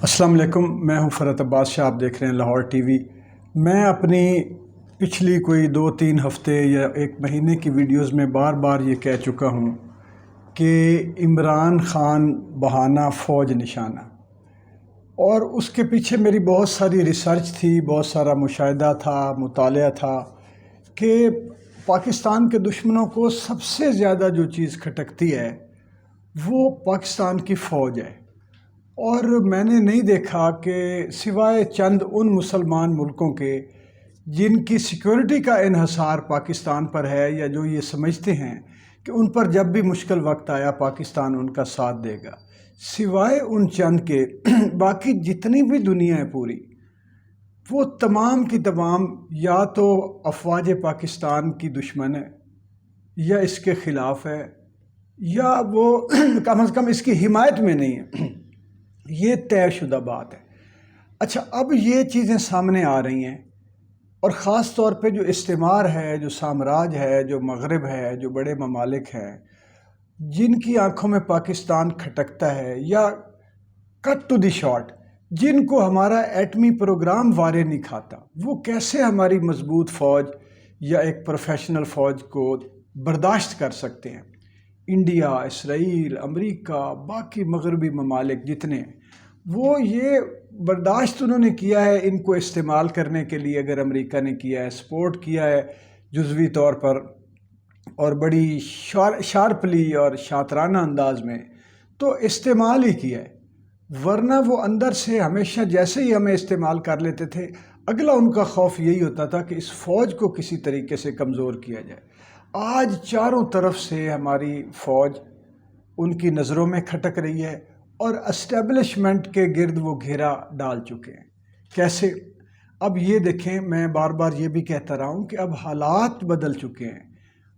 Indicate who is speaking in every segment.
Speaker 1: السلام علیکم، میں ہوں فرحت عباس شاہ، آپ دیکھ رہے ہیں لاہور ٹی وی۔ میں اپنی پچھلی کوئی 2-3 ہفتے یا ایک مہینے کی ویڈیوز میں بار بار یہ کہہ چکا ہوں کہ عمران خان بہانہ فوج نشانہ، اور اس کے پیچھے میری بہت ساری ریسرچ تھی، بہت سارا مشاہدہ تھا، مطالعہ تھا کہ پاکستان کے دشمنوں کو سب سے زیادہ جو چیز کھٹکتی ہے وہ پاکستان کی فوج ہے۔ اور میں نے نہیں دیکھا کہ سوائے چند ان مسلمان ملکوں کے جن کی سیکیورٹی کا انحصار پاکستان پر ہے، یا جو یہ سمجھتے ہیں کہ ان پر جب بھی مشکل وقت آیا پاکستان ان کا ساتھ دے گا، سوائے ان چند کے باقی جتنی بھی دنیا ہے پوری، وہ تمام کی تمام یا تو افواج پاکستان کی دشمن ہے، یا اس کے خلاف ہے، یا وہ کم از کم اس کی حمایت میں نہیں ہے۔ یہ طے شدہ بات ہے۔ اچھا، اب یہ چیزیں سامنے آ رہی ہیں، اور خاص طور پہ جو استعمار ہے، جو سامراج ہے، جو مغرب ہے، جو بڑے ممالک ہیں جن کی آنکھوں میں پاکستان کھٹکتا ہے، یا کٹ ٹو دی شارٹ جن کو ہمارا ایٹمی پروگرام وارے نہیں کھاتا، وہ کیسے ہماری مضبوط فوج یا ایک پروفیشنل فوج کو برداشت کر سکتے ہیں۔ انڈیا، اسرائیل، امریکہ، باقی مغربی ممالک جتنے ہیں، وہ یہ برداشت انہوں نے کیا ہے ان کو استعمال کرنے کے لیے۔ اگر امریکہ نے کیا ہے، سپورٹ کیا ہے جزوی طور پر اور بڑی شارپلی اور شاطرانہ انداز میں، تو استعمال ہی کیا ہے، ورنہ وہ اندر سے ہمیشہ جیسے ہی ہمیں استعمال کر لیتے تھے، اگلا ان کا خوف یہی ہوتا تھا کہ اس فوج کو کسی طریقے سے کمزور کیا جائے۔ آج چاروں طرف سے ہماری فوج ان کی نظروں میں کھٹک رہی ہے، اور اسٹیبلشمنٹ کے گرد وہ گھیرا ڈال چکے ہیں۔ کیسے؟ اب یہ دیکھیں، میں بار بار یہ بھی کہتا رہا ہوں کہ اب حالات بدل چکے ہیں۔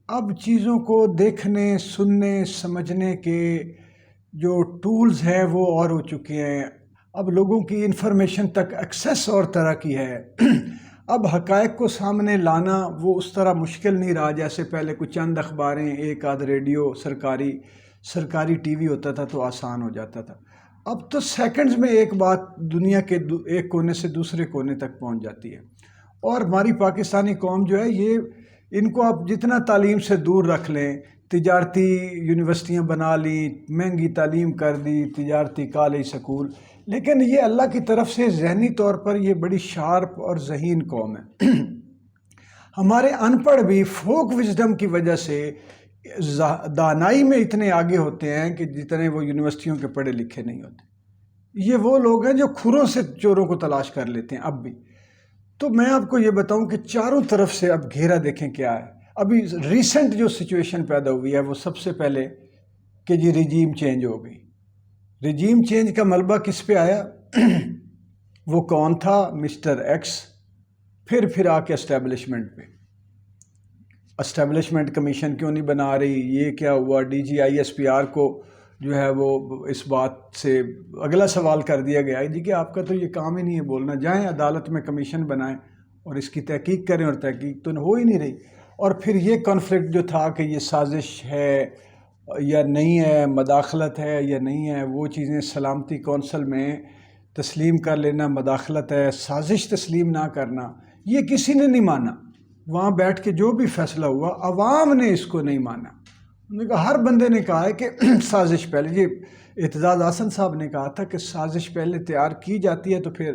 Speaker 1: اب چیزوں کو دیکھنے، سننے، سمجھنے کے جو ٹولز ہیں وہ اور ہو چکے ہیں۔ اب لوگوں کی انفارمیشن تک ایکسیس اور طرح کی ہے۔ اب حقائق کو سامنے لانا وہ اس طرح مشکل نہیں رہا جیسے پہلے کچھ چند اخباریں، ایک آدھ ریڈیو سرکاری ٹی وی ہوتا تھا تو آسان ہو جاتا تھا۔ اب تو سیکنڈز میں ایک بات دنیا کے ایک کونے سے دوسرے کونے تک پہنچ جاتی ہے۔ اور ہماری پاکستانی قوم جو ہے، یہ ان کو آپ جتنا تعلیم سے دور رکھ لیں، تجارتی یونیورسٹیاں بنا لیں، مہنگی تعلیم کر دی، تجارتی کالج سکول، لیکن یہ اللہ کی طرف سے ذہنی طور پر یہ بڑی شارپ اور ذہین قوم ہے۔ ہمارے ان پڑھ بھی فوک وزڈم کی وجہ سے دانائی میں اتنے آگے ہوتے ہیں کہ جتنے وہ یونیورسٹیوں کے پڑھے لکھے نہیں ہوتے۔ یہ وہ لوگ ہیں جو کھروں سے چوروں کو تلاش کر لیتے ہیں اب بھی۔ تو میں آپ کو یہ بتاؤں کہ چاروں طرف سے اب گھیرا دیکھیں کیا ہے۔ ابھی ریسنٹ جو سچویشن پیدا ہوئی ہے وہ سب سے پہلے کہ جی رجیم چینج ہو گئی۔ رجیم چینج کا ملبہ کس پہ آیا؟ وہ کون تھا؟ Mister X. پھر آ کے اسٹیبلشمنٹ پہ۔ اسٹیبلشمنٹ کمیشن کیوں نہیں بنا رہی؟ یہ کیا ہوا؟ D G I S P R کو جو ہے وہ اس بات سے اگلا سوال کر دیا گیا ہے جی کہ آپ کا تو یہ کام ہی نہیں ہے بولنا، جائیں عدالت میں کمیشن بنائیں اور اس کی تحقیق کریں، اور تحقیق تو ہو ہی نہیں رہی۔ اور پھر یہ کانفلکٹ جو تھا کہ یہ سازش ہے یا نہیں ہے، مداخلت ہے یا نہیں ہے، وہ چیزیں سلامتی کونسل میں تسلیم کر لینا مداخلت ہے، سازش تسلیم نہ کرنا، یہ کسی نے نہیں مانا۔ وہاں بیٹھ کے جو بھی فیصلہ ہوا، عوام نے اس کو نہیں مانا۔ انہوں نے کہا، ہر بندے نے کہا ہے کہ سازش پہلے، یہ اعتزاز احسن صاحب نے کہا تھا کہ سازش پہلے تیار کی جاتی ہے تو پھر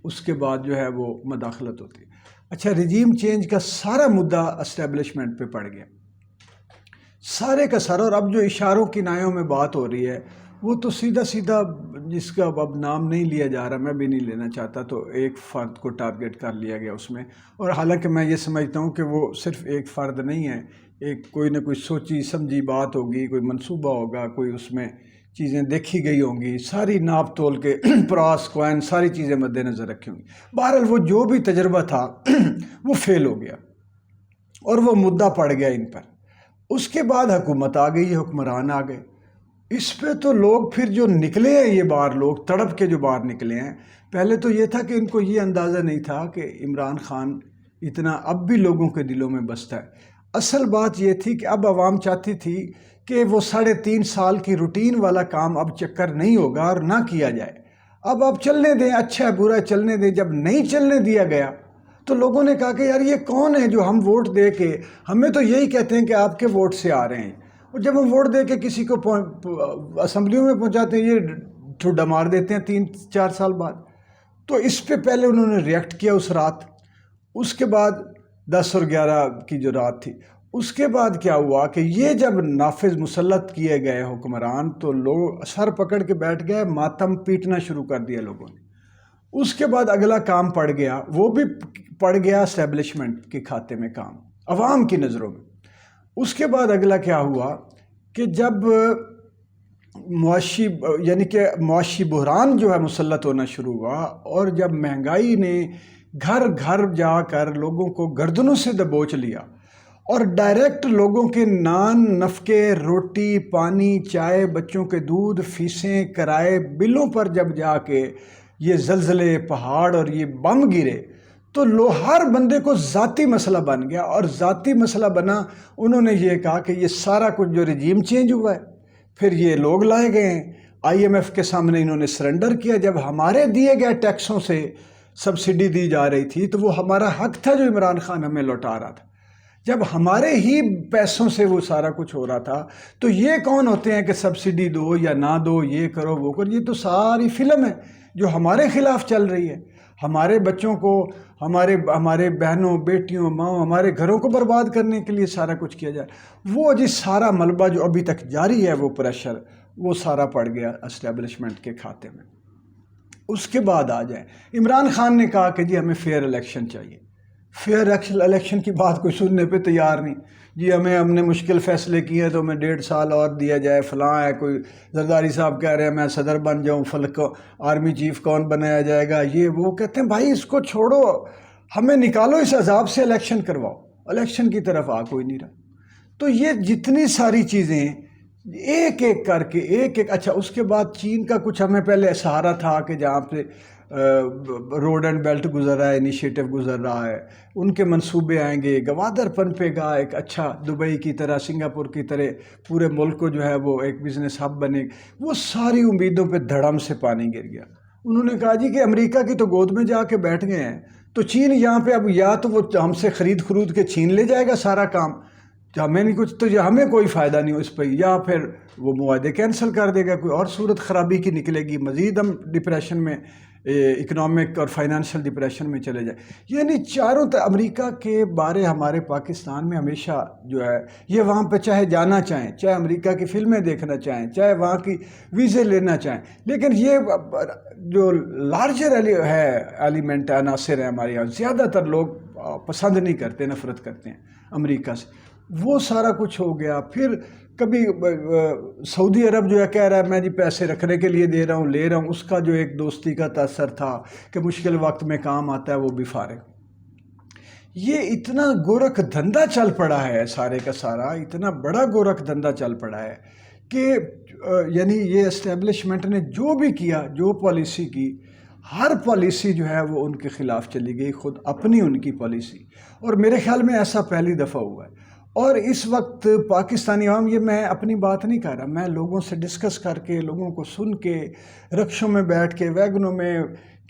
Speaker 1: اس کے بعد جو ہے وہ مداخلت ہوتی ہے۔ اچھا، رجیم چینج کا سارا مدعا اسٹیبلشمنٹ پہ پڑ گیا، سارے کا سارا۔ اور اب جو اشاروں کنایوں میں بات ہو رہی ہے وہ تو سیدھا جس کا اب نام نہیں لیا جا رہا، میں بھی نہیں لینا چاہتا، تو ایک فرد کو ٹارگٹ کر لیا گیا اس میں۔ اور حالانکہ میں یہ سمجھتا ہوں کہ وہ صرف ایک فرد نہیں ہے، ایک کوئی نہ کوئی سوچی سمجھی بات ہوگی، کوئی منصوبہ ہوگا، کوئی اس میں چیزیں دیکھی گئی ہوں گی، ساری ناپ تول کے پراس کوائن ساری چیزیں مد نظر رکھی ہوں گی۔ بہرحال وہ جو بھی تجربہ تھا وہ فیل ہو گیا، اور وہ مدعا پڑ گیا ان پر۔ اس کے بعد حکومت آ گئی، حکمران آ گئے۔ اس پہ تو لوگ پھر جو نکلے ہیں، یہ باہر لوگ تڑپ کے جو باہر نکلے ہیں، پہلے تو یہ تھا کہ ان کو یہ اندازہ نہیں تھا کہ عمران خان اتنا اب بھی لوگوں کے دلوں میں بستا ہے۔ اصل بات یہ تھی کہ اب عوام چاہتی تھی کہ وہ 3.5 سال کی روٹین والا کام اب چکر نہیں ہوگا اور نہ کیا جائے۔ اب آپ چلنے دیں، اچھا ہے برا ہے چلنے دیں۔ جب نہیں چلنے دیا گیا تو لوگوں نے کہا کہ یار یہ کون ہے جو ہم ووٹ دے کے، ہمیں تو یہی کہتے ہیں کہ آپ کے ووٹ سے آ رہے ہیں، اور جب ہم ووٹ دے کے کسی کو اسمبلیوں میں پہنچاتے ہیں یہ ٹھڈا مار دیتے ہیں 3-4 سال بعد۔ تو اس پہ پہلے انہوں نے ریئیکٹ کیا اس رات، اس کے بعد 10 اور 11 کی جو رات تھی، اس کے بعد کیا ہوا کہ یہ جب نافذ مسلط کیے گئے حکمران تو لوگ سر پکڑ کے بیٹھ گئے، ماتم پیٹنا شروع کر دیا لوگوں نے۔ اس کے بعد اگلا کام پڑ گیا، وہ بھی پڑ گیا اسٹیبلشمنٹ کے کھاتے میں کام، عوام کی نظروں میں۔ اس کے بعد اگلا کیا ہوا کہ جب معاشی بحران جو ہے مسلط ہونا شروع ہوا، اور جب مہنگائی نے گھر گھر جا کر لوگوں کو گردنوں سے دبوچ لیا، اور ڈائریکٹ لوگوں کے نان، نفقے، روٹی، پانی، چائے، بچوں کے دودھ، فیسیں، کرائے، بلوں پر جب جا کے یہ زلزلے، پہاڑ اور یہ بم گرے، تو ہر بندے کو ذاتی مسئلہ بن گیا، اور ذاتی مسئلہ بنا۔ انہوں نے یہ کہا کہ یہ سارا کچھ جو رجیم چینج ہوا ہے، پھر یہ لوگ لائے گئے ہیں، IMF کے سامنے انہوں نے سرنڈر کیا۔ جب ہمارے دیے گئے ٹیکسوں سے سبسڈی دی جا رہی تھی تو وہ ہمارا حق تھا جو عمران خان ہمیں لوٹا رہا تھا۔ جب ہمارے ہی پیسوں سے وہ سارا کچھ ہو رہا تھا تو یہ کون ہوتے ہیں کہ سبسڈی دو یا نہ دو، یہ کرو وہ کرو؟ یہ تو ساری فلم ہے جو ہمارے خلاف چل رہی ہے۔ ہمارے بچوں کو، ہمارے بہنوں، بیٹیوں، ماؤں، ہمارے گھروں کو برباد کرنے کے لیے سارا کچھ کیا جائے۔ وہ جی سارا ملبہ جو ابھی تک جاری ہے، وہ پریشر، وہ سارا پڑ گیا اسٹیبلشمنٹ کے کھاتے میں۔ اس کے بعد آ جائیں، عمران خان نے کہا کہ جی ہمیں فیئر الیکشن چاہیے۔ فیئر الیکشن کی بات کوئی سننے پہ تیار نہیں جی، ہم نے مشکل فیصلے کیے تو ہمیں 1.5 سال اور دیا جائے، فلاں ہے، کوئی زرداری صاحب کہہ رہے ہیں میں صدر بن جاؤں، آرمی چیف کون بنایا جائے گا، یہ وہ۔ کہتے ہیں بھائی اس کو چھوڑو، ہمیں نکالو اس عذاب سے، الیکشن کرواؤ۔ الیکشن کی طرف آ کوئی نہیں رہا۔ تو یہ جتنی ساری چیزیں ایک ایک کر کے اچھا، اس کے بعد چین کا کچھ ہمیں پہلے سہارا تھا کہ جہاں پہ روڈ اینڈ بیلٹ گزر رہا ہے، انیشیٹو گزر رہا ہے، ان کے منصوبے آئیں گے، گوادر پنپے گا، ایک اچھا دبئی کی طرح، سنگاپور کی طرح پورے ملک کو جو ہے وہ ایک بزنس ہب بنے گا۔ وہ ساری امیدوں پہ دھڑم سے پانی گر گیا۔ انہوں نے کہا جی کہ امریکہ کی تو گود میں جا کے بیٹھ گئے ہیں، تو چین یہاں پہ اب یا تو وہ ہم سے خرید کے چھین لے جائے گا سارا کام، ہمیں نہیں کچھ، تو ہمیں کوئی فائدہ نہیں ہو اس پہ، یا پھر وہ معاہدے کینسل کر دے گا، کوئی اور صورت خرابی کی نکلے گی، مزید ہم ڈپریشن میں، اکنامک اور فائنانشل ڈپریشن میں چلے جائیں۔ یعنی چاروں امریکہ کے بارے ہمارے پاکستان میں ہمیشہ جو ہے یہ وہاں پہ چاہے جانا چاہیں، چاہے امریکہ کی فلمیں دیکھنا چاہیں، چاہے وہاں کی ویزے لینا چاہیں، لیکن یہ جو لارجر ہے ایلیمنٹ، عناصر ہیں ہمارے یہاں، زیادہ تر لوگ پسند نہیں کرتے، نفرت کرتے ہیں امریکہ سے۔ وہ سارا کچھ ہو گیا۔ پھر کبھی سعودی عرب جو ہے کہہ رہا ہے میں جی پیسے رکھنے کے لیے دے رہا ہوں، لے رہا ہوں، اس کا جو ایک دوستی کا تاثر تھا کہ مشکل وقت میں کام آتا ہے، وہ بھی فارغ۔ یہ اتنا گورکھ دھندا چل پڑا ہے، سارے کا سارا اتنا بڑا گورکھ دھندا چل پڑا ہے کہ یعنی یہ اسٹیبلشمنٹ نے جو بھی کیا، جو پالیسی کی، ہر پالیسی جو ہے وہ ان کے خلاف چلی گئی، خود اپنی ان کی پالیسی۔ اور میرے خیال میں ایسا پہلی دفعہ ہوا ہے۔ اور اس وقت پاکستانی عوام، یہ میں اپنی بات نہیں کر رہا، میں لوگوں سے ڈسکس کر کے، لوگوں کو سن کے، رکشوں میں بیٹھ کے، ویگنوں میں،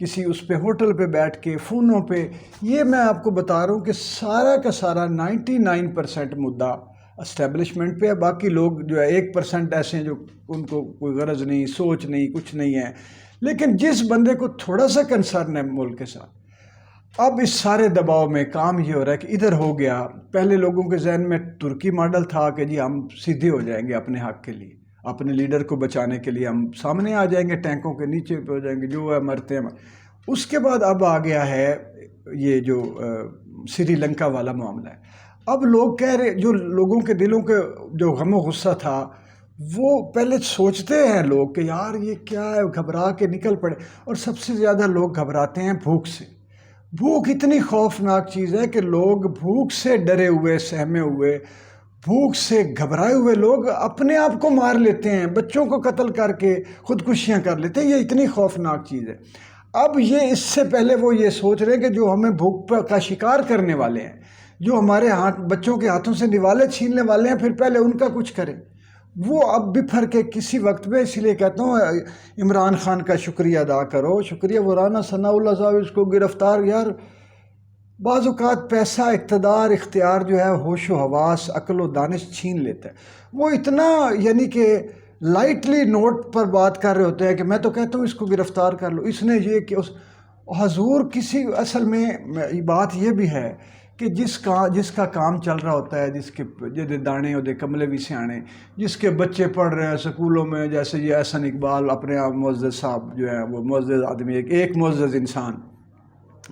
Speaker 1: کسی اس پہ ہوٹل پہ بیٹھ کے، فونوں پہ، یہ میں آپ کو بتا رہا ہوں کہ سارا کا سارا 99% مدعا اسٹیبلشمنٹ پہ ہے۔ باقی لوگ جو ہے 1% ایسے ہیں جو ان کو کوئی غرض نہیں، سوچ نہیں، کچھ نہیں ہے۔ لیکن جس بندے کو تھوڑا سا کنسرن ہے ملک کے ساتھ، اب اس سارے دباؤ میں کام یہ ہو رہا ہے کہ ادھر ہو گیا۔ پہلے لوگوں کے ذہن میں ترکی ماڈل تھا کہ جی ہم سیدھے ہو جائیں گے اپنے حق کے لیے، اپنے لیڈر کو بچانے کے لیے ہم سامنے آ جائیں گے، ٹینکوں کے نیچے پہ ہو جائیں گے، جو ہے مرتے ہیں۔ اس کے بعد اب آ گیا ہے یہ جو سری لنکا والا معاملہ ہے۔ اب لوگ کہہ رہے، جو لوگوں کے دلوں کے جو غم و غصہ تھا، وہ پہلے سوچتے ہیں لوگ کہ یار یہ کیا ہے، گھبرا کے نکل پڑے۔ اور سب سے زیادہ لوگ گھبراتے ہیں بھوک سے۔ بھوک اتنی خوفناک چیز ہے کہ لوگ بھوک سے ڈرے ہوئے، سہمے ہوئے، بھوک سے گھبرائے ہوئے لوگ اپنے آپ کو مار لیتے ہیں، بچوں کو قتل کر کے خودکشیاں کر لیتے ہیں۔ یہ اتنی خوفناک چیز ہے۔ اب یہ اس سے پہلے وہ یہ سوچ رہے ہیں کہ جو ہمیں بھوک کا شکار کرنے والے ہیں، جو ہمارے بچوں کے ہاتھوں سے نوالے چھیننے والے ہیں، پھر پہلے ان کا کچھ کریں۔ وہ اب بپھر کے کسی وقت میں، اسی لیے کہتا ہوں عمران خان کا شکریہ ادا کرو. شکریہ وہ رانا ثناء اللہ صاحب اس کو گرفتار، یار بعض اوقات پیسہ، اقتدار، اختیار جو ہے ہوش و حواس، عقل و دانش چھین لیتا ہے. وہ اتنا یعنی کہ لائٹلی نوٹ پر بات کر رہے ہوتے ہیں کہ میں تو کہتا ہوں اس کو گرفتار کر لو، اس نے یہ کہ اس حضور کسی، اصل میں بات یہ بھی ہے کہ جس کا کام چل رہا ہوتا ہے، جس کے جدے دانے ودے کملے بھی سیانے، جس کے بچے پڑھ رہے ہیں سکولوں میں، جیسے یہ احسن اقبال اپنے آپ معزز صاحب جو ہیں، وہ معزز آدمی، ایک معزز انسان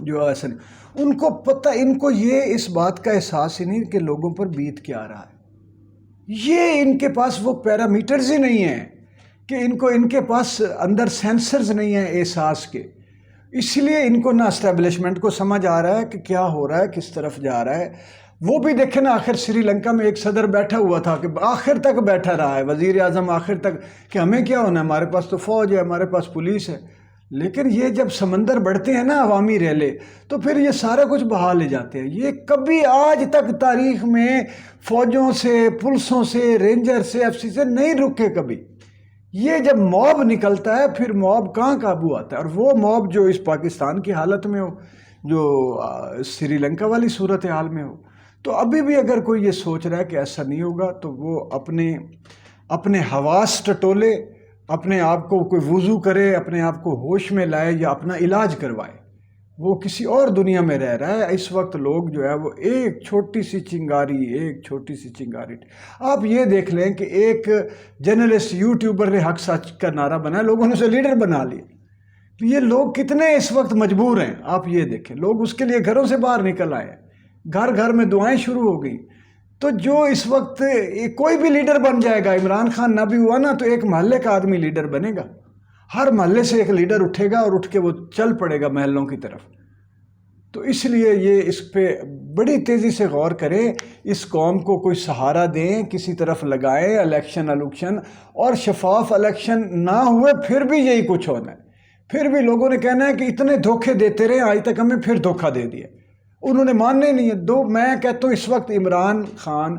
Speaker 1: جو احسن، ان کو پتہ، ان کو یہ اس بات کا احساس ہی نہیں کہ لوگوں پر بیت کیا رہا ہے. یہ ان کے پاس وہ پیرامیٹرز ہی نہیں ہیں کہ ان کے پاس اندر سینسرز نہیں ہیں احساس کے. اس لیے ان کو نہ اسٹیبلشمنٹ کو سمجھ آ رہا ہے کہ کیا ہو رہا ہے، کس طرف جا رہا ہے. وہ بھی دیکھیں نا، آخر سری لنکا میں ایک صدر بیٹھا ہوا تھا کہ آخر تک بیٹھا رہا ہے، وزیر اعظم آخر تک، کہ ہمیں کیا ہونا ہے، ہمارے پاس تو فوج ہے، ہمارے پاس پولیس ہے. لیکن یہ جب سمندر بڑھتے ہیں نا عوامی ریلے، تو پھر یہ سارا کچھ بہا لے جاتے ہیں. یہ کبھی آج تک تاریخ میں فوجوں سے، پولیسوں سے، رینجر سے، ایف سی سے نہیں رکے کبھی. یہ جب موب نکلتا ہے پھر موب کہاں قابو آتا ہے. اور وہ موب جو اس پاکستان کی حالت میں ہو، جو سری لنکا والی صورتحال میں ہو، تو ابھی بھی اگر کوئی یہ سوچ رہا ہے کہ ایسا نہیں ہوگا، تو وہ اپنے حواس ٹٹولے، اپنے آپ کو کوئی وضو کرے، اپنے آپ کو ہوش میں لائے یا اپنا علاج کروائے. وہ کسی اور دنیا میں رہ رہا ہے. اس وقت لوگ جو ہے وہ ایک چھوٹی سی چنگاری. آپ یہ دیکھ لیں کہ ایک جرنلسٹ، یوٹیوبر نے حق سچ کا نعرہ بنایا، لوگوں نے اسے لیڈر بنا لیا. تو یہ لوگ کتنے اس وقت مجبور ہیں، آپ یہ دیکھیں. لوگ اس کے لیے گھروں سے باہر نکل آئے، گھر گھر میں دعائیں شروع ہو گئی. تو جو اس وقت کوئی بھی لیڈر بن جائے گا، عمران خان نہ بھی ہوا نا، تو ایک محلے کا آدمی لیڈر بنے گا. ہر محلے سے ایک لیڈر اٹھے گا اور اٹھ کے وہ چل پڑے گا محلوں کی طرف. تو اس لیے یہ اس پہ بڑی تیزی سے غور کریں، اس قوم کو کوئی سہارا دیں، کسی طرف لگائیں. الیکشن اور شفاف الیکشن نہ ہوئے پھر بھی یہی کچھ ہونا ہے. پھر بھی لوگوں نے کہنا ہے کہ اتنے دھوکے دیتے رہے، آج تک ہمیں پھر دھوکہ دے دیا. انہوں نے ماننے نہیں ہے. میں کہتا ہوں اس وقت عمران خان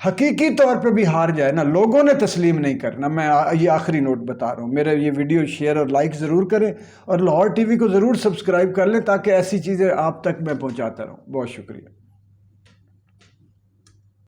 Speaker 1: حقیقی طور پہ بھی ہار جائے نا، لوگوں نے تسلیم نہیں کرنا. میں یہ آخری نوٹ بتا رہا ہوں. میرا یہ ویڈیو شیئر اور لائک ضرور کریں، اور لاہور ٹی وی کو ضرور سبسکرائب کر لیں تاکہ ایسی چیزیں آپ تک میں پہنچاتا رہوں. بہت شکریہ.